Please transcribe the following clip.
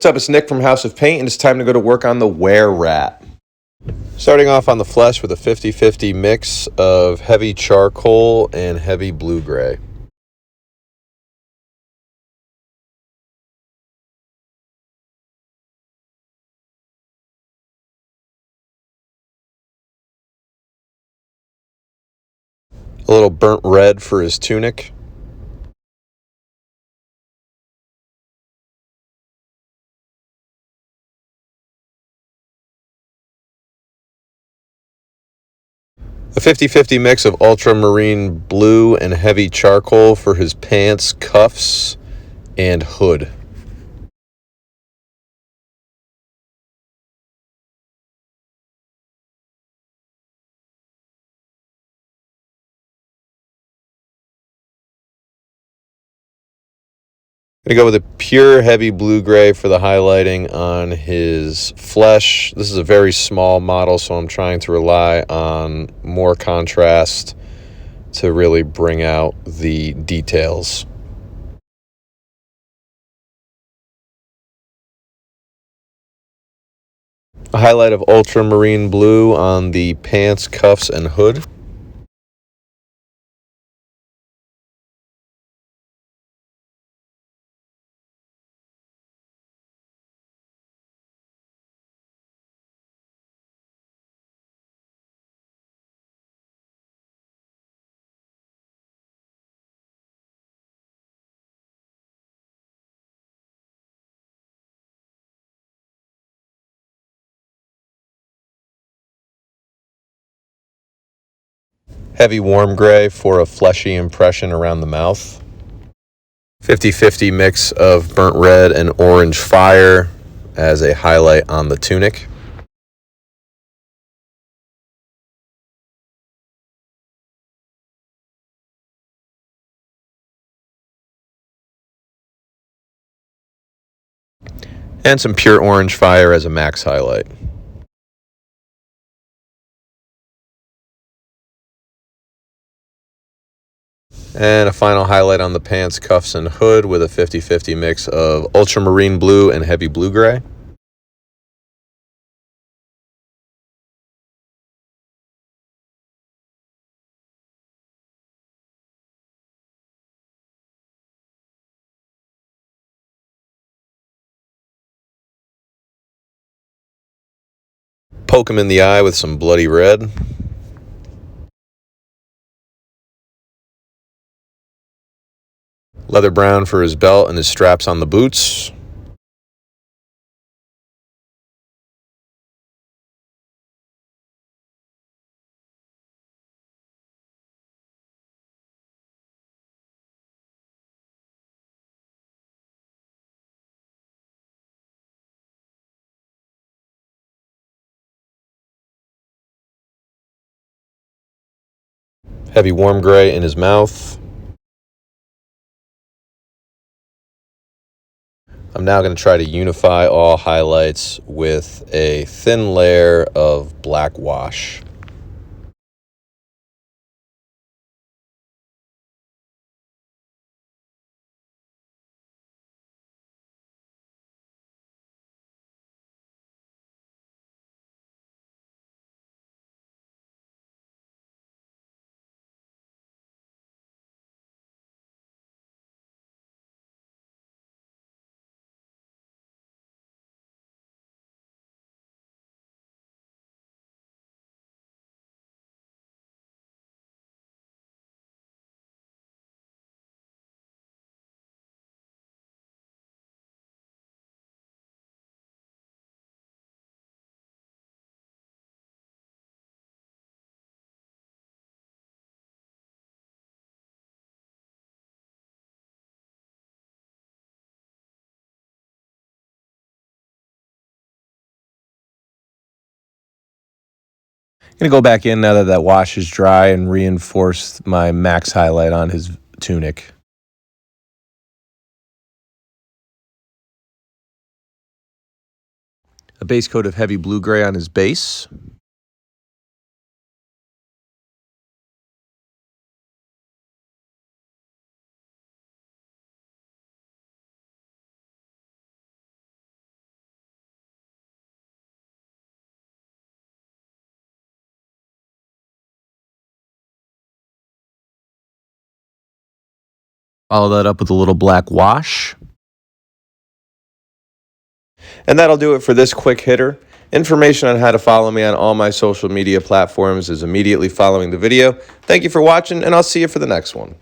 What's up, it's Nick from House of Paint, and it's time to go to work on the Wererat. Starting off on the flesh with a 50-50 mix of heavy charcoal and heavy blue-gray. A little burnt red for his tunic. A 50-50 mix of ultramarine blue and heavy charcoal for his pants, cuffs, and hood. I'm going to go with a pure heavy blue-gray for the highlighting on his flesh. This is a very small model, so I'm trying to rely on more contrast to really bring out the details. A highlight of ultramarine blue on the pants, cuffs, and hood. Heavy Warmgrey for a fleshy impression around the mouth. 50-50 mix of burnt red and orange fire as a highlight on the tunic. And some pure orange fire as a max highlight. And a final highlight on the pants, cuffs, and hood with a 50-50 mix of ultramarine blue and heavy blue-gray. Poke him in the eye with some bloody red. Leather brown for his belt and his straps on the boots. Heavy warm gray in his mouth. I'm now going to try to unify all highlights with a thin layer of black wash. I'm going to go back in now that that wash is dry and reinforce my max highlight on his tunic. A base coat of heavy blue-gray on his base. Follow that up with a little black wash. And that'll do it for this quick hitter. Information on how to follow me on all my social media platforms is immediately following the video. Thank you for watching, and I'll see you for the next one.